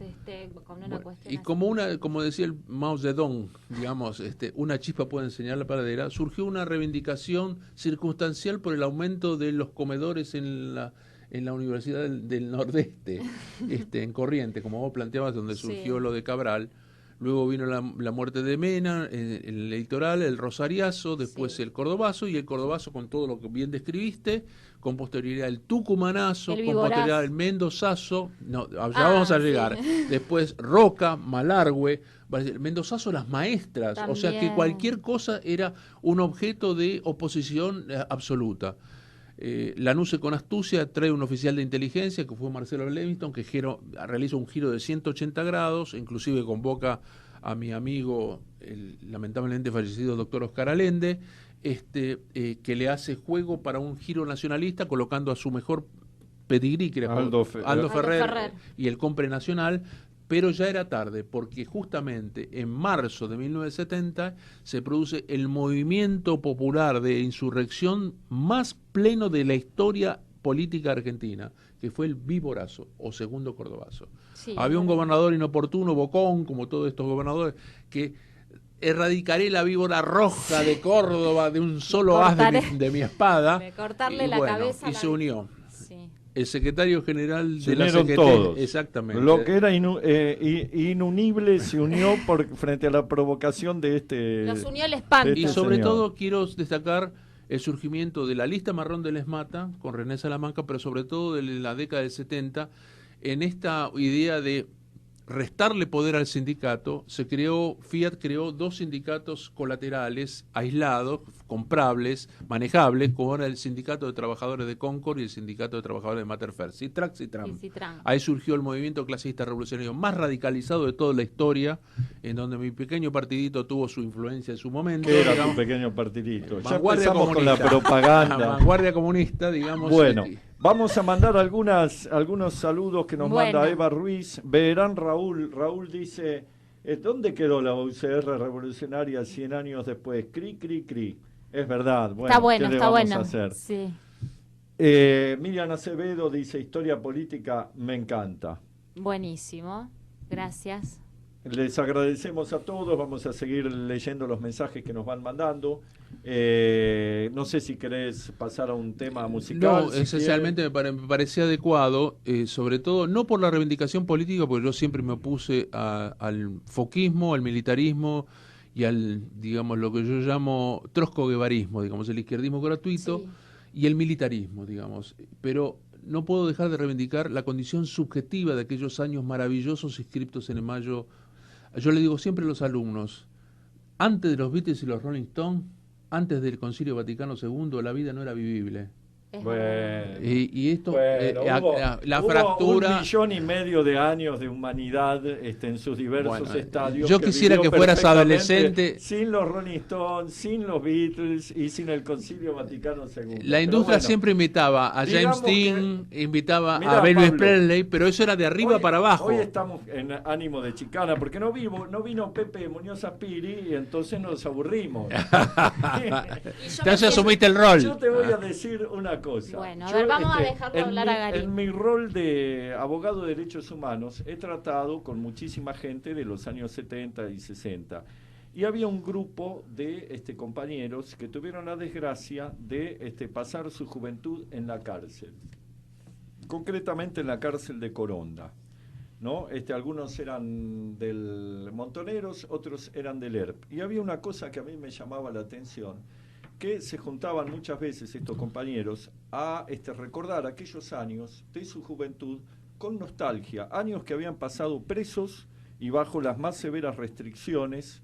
con una cuestión. Y como decía el Mao Zedong, digamos, una chispa puede enseñar la paradera, surgió una reivindicación circunstancial por el aumento de los comedores en la Universidad del Nordeste, en Corrientes, como vos planteabas, donde surgió lo de Cabral. Luego vino la muerte de Mena, el litoral, el rosariazo, después el cordobazo, y el cordobazo con todo lo que bien describiste, con posterioridad el tucumanazo, con posterioridad el mendozazo, vamos a llegar. Después Roca, Malargüe, el mendozazo las maestras, también. O sea que cualquier cosa era un objeto de oposición absoluta. Lanuse con astucia trae un oficial de inteligencia que fue Marcelo Levingston, que realiza un giro de 180 grados, inclusive convoca a mi amigo, el lamentablemente fallecido doctor Oscar Allende, que le hace juego para un giro nacionalista, colocando a su mejor pedigrí, que era Aldo Ferrer, y el Compre Nacional. Pero ya era tarde, porque justamente en marzo de 1970 se produce el movimiento popular de insurrección más pleno de la historia política argentina, que fue el Viborazo o Segundo Cordobazo. Había un gobernador inoportuno, Bocón, como todos estos gobernadores, que erradicaré la víbora roja de Córdoba de un solo haz de mi espada. Cortarle la cabeza. Y se unió. El secretario general de la CGT, todos. Exactamente. Lo que era inunible se unió frente a la provocación de Los unió el espanto. Y sobre todo quiero destacar el surgimiento de la lista marrón del ESMATA, con René Salamanca, pero sobre todo de la década del 70, en esta idea de restarle poder al sindicato. Fiat creó 2 sindicatos colaterales, aislados, comprables, manejables, como era el Sindicato de Trabajadores de Concord y el Sindicato de Trabajadores de Materfer, Citram. Ahí surgió el movimiento clasista revolucionario más radicalizado de toda la historia, en donde mi pequeño partidito tuvo su influencia en su momento. ¿Qué era tu pequeño partidito? Ya empezamos con la propaganda. Vanguardia comunista, digamos. Bueno, Vamos a mandar algunos saludos que nos manda Eva Ruiz. Verán Raúl. Raúl dice, ¿dónde quedó la UCR revolucionaria 100 años después? Cri, cri, cri. Es verdad. Bueno, está bueno, ¿qué está bueno. a hacer? Sí. Miriam Acevedo dice, historia política, me encanta. Buenísimo. Gracias. Les agradecemos a todos, vamos a seguir leyendo los mensajes que nos van mandando. No sé si querés pasar a un tema musical. No, esencialmente me parecía adecuado, sobre todo, no por la reivindicación política, porque yo siempre me opuse al foquismo, al militarismo y al, digamos, lo que yo llamo trotsko-guevarismo, digamos, el izquierdismo gratuito y el militarismo, digamos. Pero no puedo dejar de reivindicar la condición subjetiva de aquellos años maravillosos inscriptos en el Mayo. Yo le digo siempre a los alumnos, antes de los Beatles y los Rolling Stones, antes del Concilio Vaticano II, la vida no era vivible. Bueno, y esto, hubo fractura... 1,5 millones de años de humanidad en sus diversos estadios. Yo quisiera que fueras adolescente. Sin los Rolling Stones, sin los Beatles y sin el Concilio Vaticano II. La industria siempre invitaba a James Dean, invitaba a Elvis Presley, pero eso era de arriba para abajo. Hoy estamos en ánimo de chicana, porque no vino Pepe Muñoz Aspiri y entonces nos aburrimos. Entonces asumiste el rol. Yo te voy a decir una cosa. Bueno, a ver, vamos a dejarlo hablar a Gary. En mi rol de abogado de derechos humanos he tratado con muchísima gente de los años 70 y 60 y había un grupo de compañeros que tuvieron la desgracia de pasar su juventud en la cárcel, concretamente en la cárcel de Coronda, ¿no? Algunos eran del Montoneros, otros eran del ERP, y había una cosa que a mí me llamaba la atención, que se juntaban muchas veces estos compañeros a recordar aquellos años de su juventud con nostalgia, años que habían pasado presos y bajo las más severas restricciones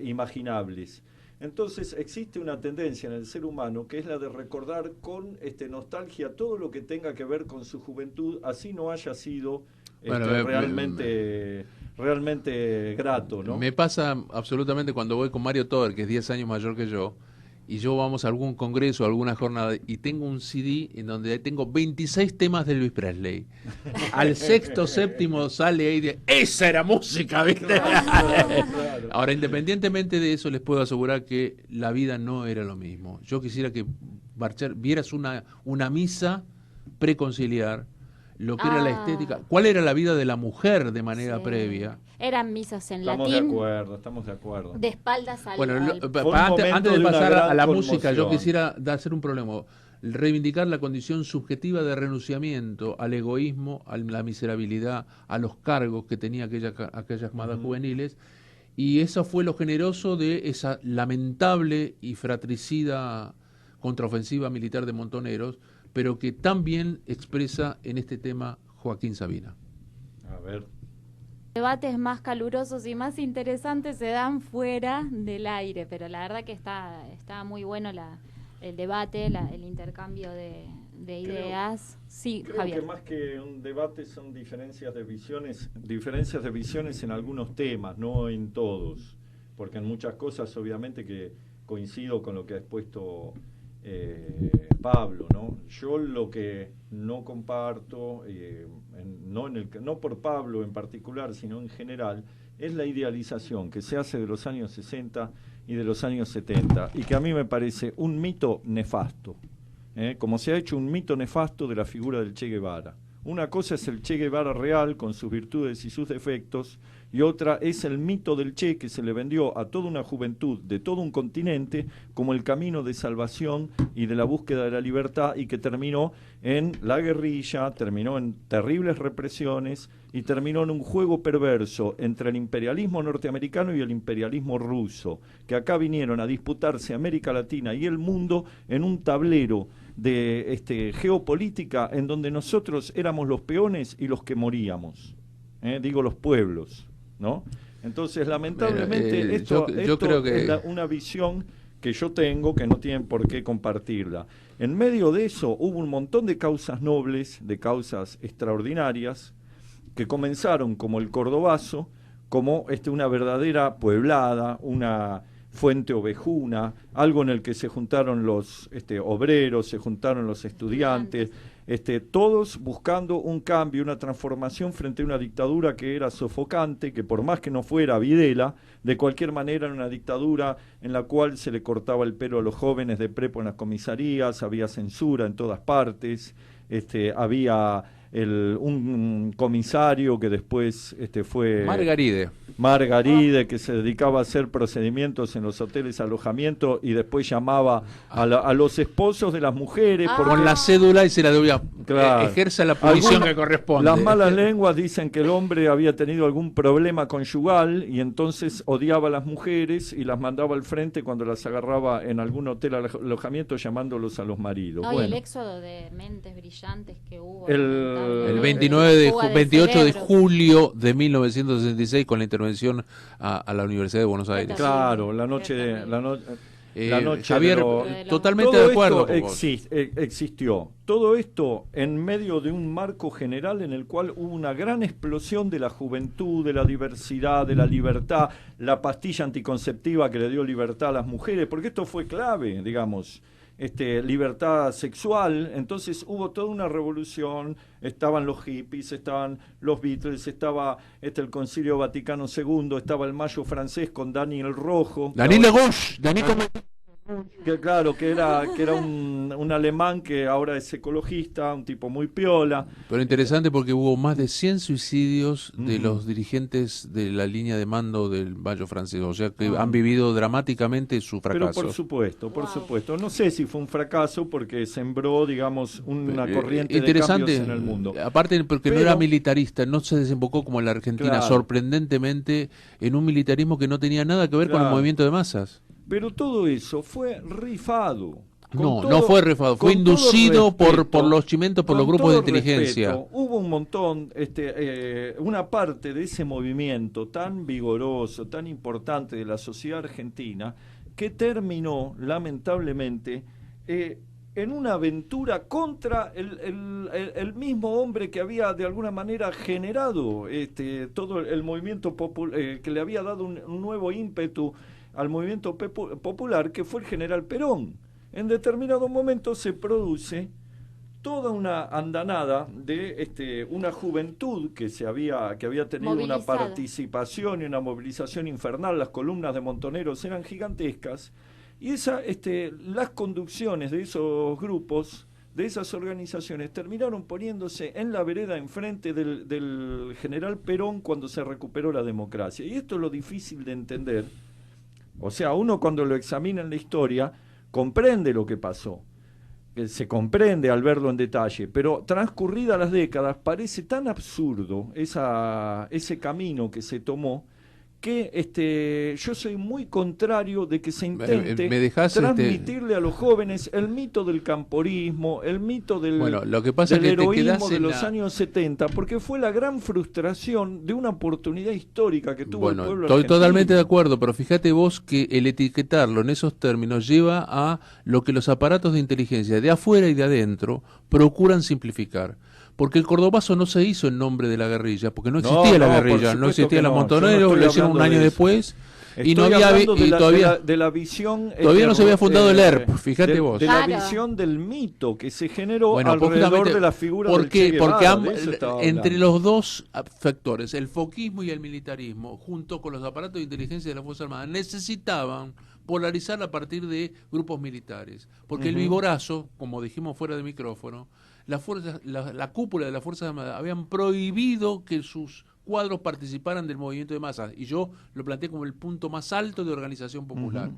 imaginables. Entonces existe una tendencia en el ser humano que es la de recordar con nostalgia todo lo que tenga que ver con su juventud, así no haya sido realmente grato, ¿no? Me pasa absolutamente cuando voy con Mario Toder, que es 10 años mayor que yo, y yo vamos a algún congreso, a alguna jornada, y tengo un CD en donde tengo 26 temas de Elvis Presley. Al sexto, séptimo sale ahí de ¡esa era música! ¿Viste? Claro. Ahora, independientemente de eso, les puedo asegurar que la vida no era lo mismo. Yo quisiera que vieras una misa preconciliar, lo que era la estética, cuál era la vida de la mujer de manera previa. Eran misas en latín. Estamos de acuerdo. De espaldas al... Bueno, antes de pasar a la música, yo quisiera hacer un problema. Reivindicar la condición subjetiva de renunciamiento al egoísmo, a la miserabilidad, a los cargos que tenía aquellas camadas juveniles, y eso fue lo generoso de esa lamentable y fratricida contraofensiva militar de Montoneros, pero que también expresa en este tema Joaquín Sabina. A ver. Debates más calurosos y más interesantes se dan fuera del aire, pero la verdad que está muy bueno el debate, el intercambio de ideas. Sí, creo Javier. Que más que un debate son diferencias de visiones en algunos temas, no en todos, porque en muchas cosas obviamente que coincido con lo que ha expuesto Pablo, ¿no? Yo lo que no comparto, no por Pablo en particular, sino en general, es la idealización que se hace de los años 60 y de los años 70, y que a mí me parece un mito nefasto, como se ha hecho un mito nefasto de la figura del Che Guevara. Una cosa es el Che Guevara real, con sus virtudes y sus defectos, y otra es el mito del Che que se le vendió a toda una juventud de todo un continente como el camino de salvación y de la búsqueda de la libertad, y que terminó en la guerrilla, terminó en terribles represiones y terminó en un juego perverso entre el imperialismo norteamericano y el imperialismo ruso, que acá vinieron a disputarse América Latina y el mundo en un tablero de geopolítica en donde nosotros éramos los peones y los que moríamos, digo los pueblos, ¿no? Entonces lamentablemente esto creo que es una visión que yo tengo, que no tienen por qué compartirla. En medio de eso hubo un montón de causas nobles, de causas extraordinarias, que comenzaron como el Cordobazo, como una verdadera pueblada, una Fuente Ovejuna, algo en el que se juntaron los obreros, se juntaron los estudiantes, todos buscando un cambio, una transformación frente a una dictadura que era sofocante, que por más que no fuera Videla, de cualquier manera era una dictadura en la cual se le cortaba el pelo a los jóvenes de prepo en las comisarías, había censura en todas partes, había un comisario que después fue Margaride, que se dedicaba a hacer procedimientos en los hoteles alojamiento y después llamaba a los esposos de las mujeres con la cédula y se la debía, ejerza la punición que corresponde. Las malas lenguas dicen que el hombre había tenido algún problema conyugal y entonces odiaba a las mujeres y las mandaba al frente cuando las agarraba en algún hotel alojamiento llamándolos a los maridos. Y el éxodo de mentes brillantes que hubo el 28 de julio de 1966 con la intervención a la Universidad de Buenos Aires. Claro, la noche Javier, totalmente de acuerdo. Existió. Todo esto en medio de un marco general en el cual hubo una gran explosión de la juventud, de la diversidad, de la libertad, la pastilla anticonceptiva que le dio libertad a las mujeres, porque esto fue clave, digamos. Libertad sexual, entonces hubo toda una revolución, estaban los hippies, estaban los Beatles, estaba el Concilio Vaticano II, estaba el Mayo francés con Daniel Rojo. Que era un alemán que ahora es ecologista, un tipo muy piola. Pero interesante porque hubo más de 100 suicidios de los dirigentes de la línea de mando del Mayo francés, o sea que han vivido dramáticamente su fracaso. Pero por supuesto. No sé si fue un fracaso porque sembró, digamos, una corriente de cambios en el mundo. Aparte porque no era militarista, no se desembocó como en la Argentina, sorprendentemente, en un militarismo que no tenía nada que ver con el movimiento de masas. Pero todo eso fue rifado. No fue rifado, fue inducido por los chimentos, por los grupos de inteligencia. Hubo un montón, una parte de ese movimiento tan vigoroso, tan importante de la sociedad argentina, que terminó, lamentablemente, en una aventura contra el mismo hombre que había de alguna manera generado todo el movimiento que le había dado un nuevo ímpetu al movimiento popular, que fue el general Perón. En determinado momento se produce toda una andanada de una juventud que había tenido una participación y una movilización infernal. Las columnas de Montoneros eran gigantescas y las conducciones de esos grupos, de esas organizaciones, terminaron poniéndose en la vereda enfrente del general Perón cuando se recuperó la democracia. Y esto es lo difícil de entender. O sea, uno cuando lo examina en la historia comprende lo que pasó, se comprende al verlo en detalle, pero transcurridas las décadas parece tan absurdo ese camino que se tomó que yo soy muy contrario de que se intente transmitirle a los jóvenes el mito del camporismo, el mito del heroísmo de los años 70, porque fue la gran frustración de una oportunidad histórica que tuvo el pueblo argentino. Estoy totalmente de acuerdo, pero fíjate vos que el etiquetarlo en esos términos lleva a lo que los aparatos de inteligencia de afuera y de adentro procuran simplificar. Porque el cordobazo no se hizo en nombre de la guerrilla, porque no existía la guerrilla, no existía la Montoneros, lo hicieron un año después. Y no había todavía de la visión todavía no se había fundado el ERP, fíjate vos. De la visión del mito que se generó alrededor de la figura del Che Guevara. Porque entre los dos factores, el foquismo y el militarismo, junto con los aparatos de inteligencia de la Fuerza Armada, necesitaban polarizar a partir de grupos militares. Porque el vivorazo, como dijimos fuera de micrófono, la cúpula de las Fuerzas Armadas habían prohibido que sus cuadros participaran del movimiento de masas, y yo lo planteé como el punto más alto de organización popular.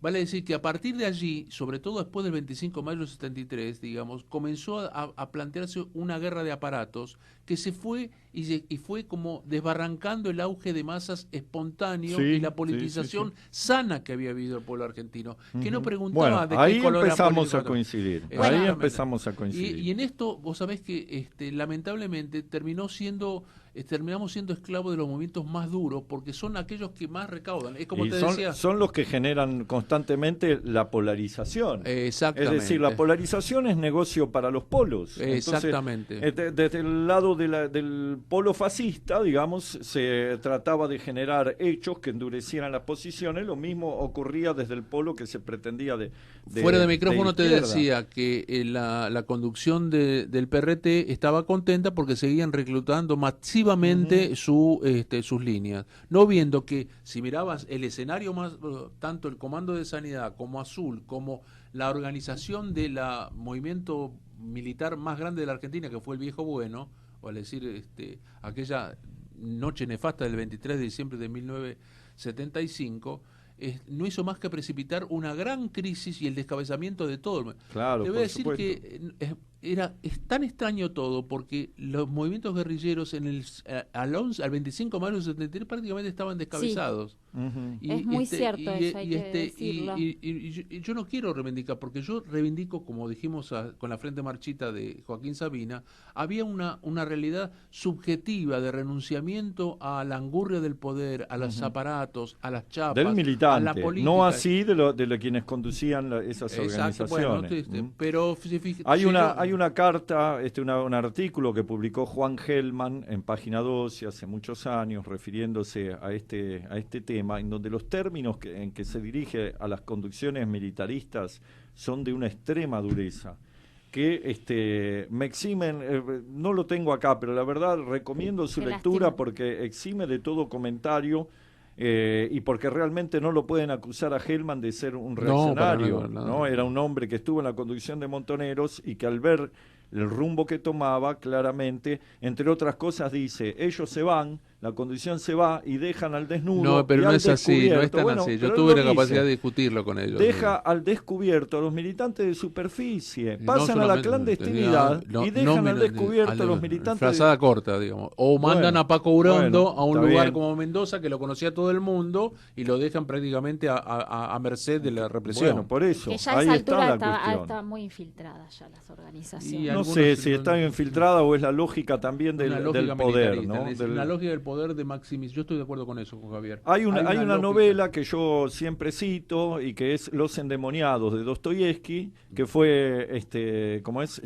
Vale decir que a partir de allí, sobre todo después del 25 de mayo del 73, digamos, comenzó a plantearse una guerra de aparatos que se fue y fue como desbarrancando el auge de masas espontáneo y la politización sana que había habido el pueblo argentino, que no preguntaba de qué color era político. Ahí empezamos a coincidir. Y en esto, vos sabés que lamentablemente terminó siendo terminamos siendo esclavos de los movimientos más duros porque son aquellos que más recaudan. Es como y te decía. Son los que generan constantemente la polarización. Exactamente. Es decir, la polarización es negocio para los polos. Exactamente. Entonces, desde el lado del polo fascista, digamos, se trataba de generar hechos que endurecieran las posiciones. Lo mismo ocurría desde el polo que se pretendía Fuera de micrófono te izquierda. decía que la conducción del PRT estaba contenta porque seguían reclutando masivamente sus líneas, no viendo que si mirabas el escenario más, tanto el Comando de Sanidad como Azul, como la organización del movimiento militar más grande de la Argentina, que fue el Viejo Bueno, o al decir aquella noche nefasta del 23 de diciembre de 1975, no hizo más que precipitar una gran crisis y el descabezamiento de todo el mundo. Claro, te voy a decir supuesto. que es tan extraño todo porque los movimientos guerrilleros al 25 de mayo del 73 prácticamente estaban descabezados. Sí. Es muy cierto eso, hay que decirlo. Y yo no quiero reivindicar, porque yo reivindico, como dijimos con la Frente Marchita de Joaquín Sabina, había una realidad subjetiva de renunciamiento a la angurria del poder, a los aparatos, a las chapas, del militante, a la política. no así de quienes conducían esas organizaciones. Bueno, pero hay una carta, un artículo que publicó Juan Gelman en Página 12 hace muchos años, refiriéndose a este tema, en donde los términos en que se dirige a las conducciones militaristas son de una extrema dureza, que me eximen, no lo tengo acá, pero la verdad recomiendo su lectura porque exime de todo comentario. Y porque realmente no lo pueden acusar a Gelman de ser un reaccionario, ¿no? Era un hombre que estuvo en la conducción de Montoneros y que al ver el rumbo que tomaba, claramente, entre otras cosas dice, ellos se van, la conducción se va y dejan al desnudo. No, pero y no al es así, no es tan así. Yo tuve la capacidad de discutirlo con ellos. Deja al descubierto a los militantes de superficie, pasan a la clandestinidad y dejan al descubierto a los militantes. Frazada corta, digamos. O mandan a Paco Urondo a un lugar como Mendoza, que lo conocía todo el mundo, y lo dejan prácticamente a merced de la represión. Bueno, por eso, que ya ahí a esa está altura la cuestión. está muy infiltrada ya las organizaciones. No sé si está infiltrada o es la lógica también del poder, ¿no? La lógica del poder de maximizar. Yo estoy de acuerdo con eso, con Javier. Hay una novela que yo siempre cito y que es Los endemoniados de Dostoyevsky, que fue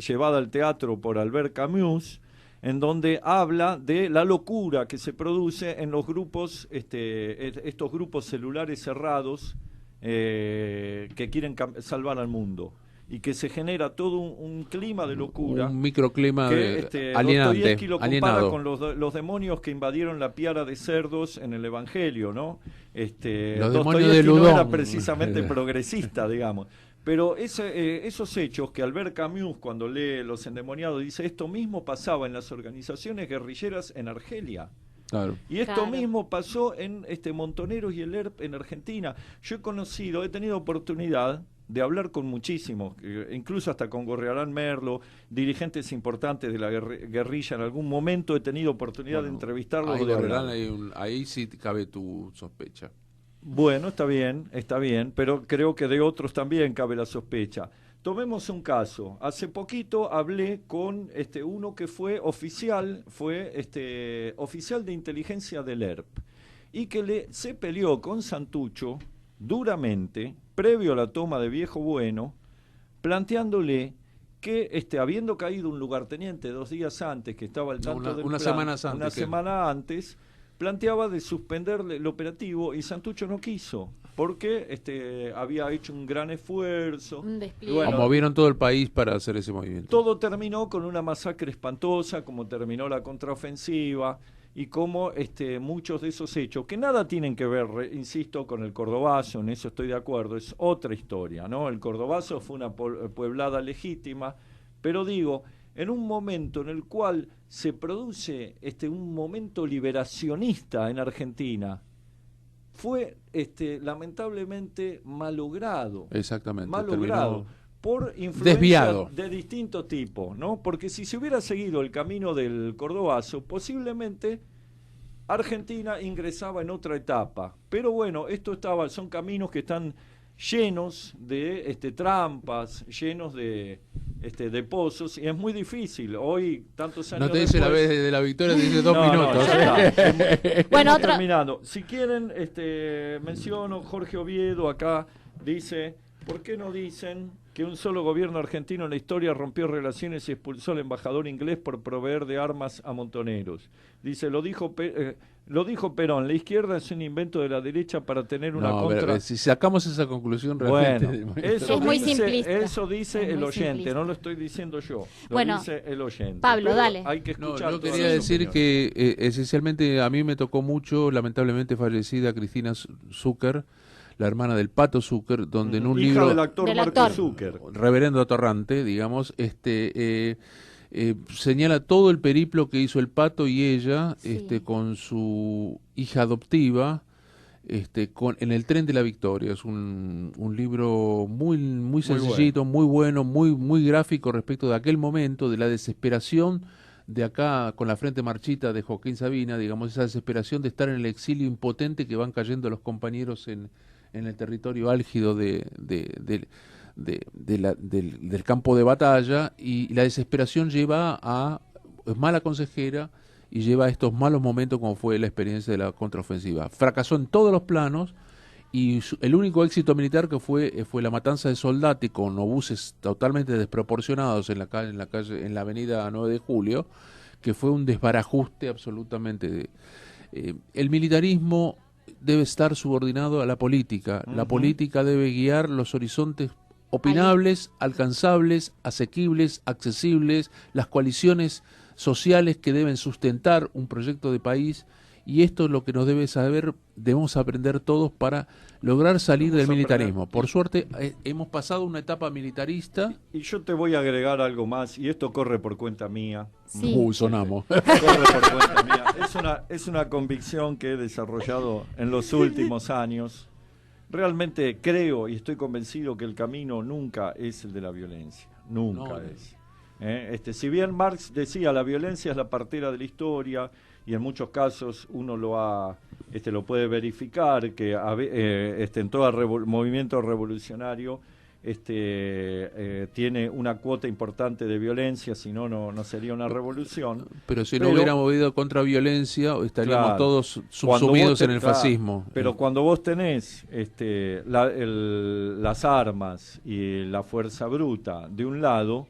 llevada al teatro por Albert Camus, en donde habla de la locura que se produce en los grupos, estos grupos celulares cerrados que quieren salvar al mundo. Y que se genera todo un clima de locura. Un microclima que alienante. Dostoyevsky lo compara alienado. con los demonios que invadieron la piara de cerdos en el Evangelio, ¿no? Los demonios de Dostoyevsky no Ludón. era precisamente progresista, digamos. Pero esos hechos que Albert Camus, cuando lee Los endemoniados, dice, esto mismo pasaba en las organizaciones guerrilleras en Argelia. Claro. Y esto mismo pasó en Montoneros y el ERP en Argentina. Yo he tenido oportunidad de hablar con muchísimos, incluso hasta con Gorriarán Merlo, dirigentes importantes de la guerrilla. En algún momento he tenido oportunidad de entrevistarlos. Ahí sí cabe tu sospecha. Bueno, está bien, pero creo que de otros también cabe la sospecha. Tomemos un caso. Hace poquito hablé con uno que fue oficial de inteligencia del ERP y que se peleó con Santucho duramente, previo a la toma de Viejo Bueno, planteándole que habiendo caído un lugarteniente 2 días antes, que estaba al tanto del plan, una semana antes, planteaba de suspender el operativo y Santucho no quiso, porque había hecho un gran esfuerzo. Movieron todo el país para hacer ese movimiento. Todo terminó con una masacre espantosa, como terminó la contraofensiva, y como muchos de esos hechos, que nada tienen que ver, insisto, con el Cordobazo, en eso estoy de acuerdo, es otra historia, ¿no? El Cordobazo fue una pueblada legítima, pero digo, en un momento en el cual se produce un momento liberacionista en Argentina, fue lamentablemente malogrado. Exactamente. Malogrado. Por influencia desviado de distinto tipo, ¿no? Porque si se hubiera seguido el camino del Cordobazo, posiblemente Argentina ingresaba en otra etapa. Pero bueno, son caminos que están llenos de trampas, llenos de de Pozos, y es muy difícil. Hoy, tantos años no te dice después, la vez de la victoria, te dice 2 no, minutos. No, ya está. Bueno, terminando. Si quieren, menciono Jorge Oviedo acá, dice, ¿por qué no dicen que un solo gobierno argentino en la historia rompió relaciones y expulsó al embajador inglés por proveer de armas a montoneros? Dice, lo dijo Perón, la izquierda es un invento de la derecha para tener una contra... Pero, si sacamos esa conclusión realmente... Bueno, eso es muy simplista. Eso dice el oyente, simplista. No lo estoy diciendo yo, dice el oyente. Pablo, dale. Hay que escuchar yo quería decir que esencialmente a mí me tocó mucho, lamentablemente fallecida Cristina Zucker, la hermana del Pato Zucker, donde en un hija libro... del actor Marco Zucker. Reverendo Atorrante, digamos, señala todo el periplo que hizo el Pato y ella con su hija adoptiva en el tren de la victoria. Es un libro muy sencillito, muy bueno, muy gráfico respecto de aquel momento, de la desesperación de acá con la frente marchita de Joaquín Sabina, digamos, esa desesperación de estar en el exilio impotente que van cayendo los compañeros en el territorio álgido del campo de batalla, y la desesperación lleva a mala consejera y lleva a estos malos momentos como fue la experiencia de la contraofensiva. Fracasó en todos los planos y el único éxito militar que fue la matanza de Soldati con obuses totalmente desproporcionados en la avenida 9 de Julio, que fue un desbarajuste absolutamente. El militarismo debe estar subordinado a la política. La política debe guiar los horizontes opinables, alcanzables, asequibles, accesibles, las coaliciones sociales que deben sustentar un proyecto de país, y esto es lo que nos debemos aprender todos para lograr salir del militarismo. Por suerte hemos pasado una etapa militarista. Y yo te voy a agregar algo más, y esto corre por cuenta mía. Sí. Sonamos. Corre por cuenta mía. Es una convicción que he desarrollado en los últimos años. Realmente creo y estoy convencido que el camino nunca es el de la violencia. Nunca es. Si bien Marx decía la violencia es la partera de la historia, y en muchos casos uno lo puede verificar, que en todo movimiento revolucionario tiene una cuota importante de violencia, si no sería una revolución. Pero si no hubiéramos habido contra violencia, estaríamos todos subsumidos en el fascismo. Pero cuando vos tenés las armas y la fuerza bruta de un lado,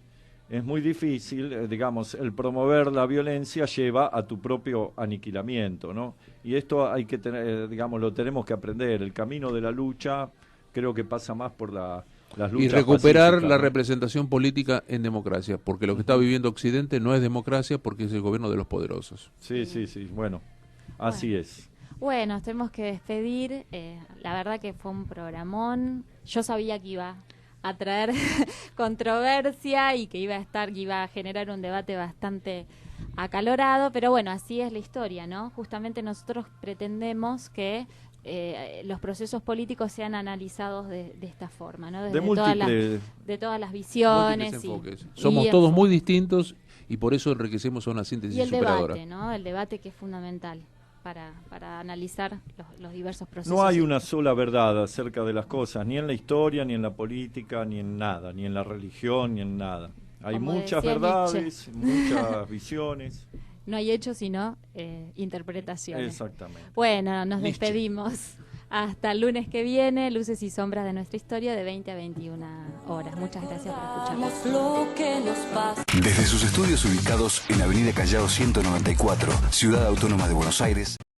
es muy difícil, digamos, el promover la violencia lleva a tu propio aniquilamiento, ¿no? Y esto hay que tener, digamos, lo tenemos que aprender. El camino de la lucha creo que pasa más por las luchas y recuperar pacíficas, la ¿no? representación política en democracia, porque lo que está viviendo Occidente no es democracia, porque es el gobierno de los poderosos. Sí, bueno, así es. Bueno, nos tenemos que despedir. La verdad que fue un programón. Yo sabía que iba a traer controversia y que iba a generar un debate bastante acalorado, pero bueno, así es la historia, ¿no? Justamente nosotros pretendemos que los procesos políticos sean analizados de esta forma, ¿no? Desde todas las visiones enfoques. Somos todos muy distintos y por eso enriquecemos a una síntesis y el superadora. debate, ¿no? El debate que es fundamental para analizar los diversos procesos. No hay una sola verdad acerca de las cosas, ni en la historia, ni en la política, ni en nada, ni en la religión, ni en nada. Hay Como muchas decía verdades, muchas visiones. No hay hechos, sino interpretaciones. Exactamente. Bueno, nos despedimos. Hasta el lunes que viene, Luces y Sombras de nuestra historia, de 20 a 21 horas. Muchas gracias por escucharnos. Desde sus estudios ubicados en Avenida Callao 194, Ciudad Autónoma de Buenos Aires.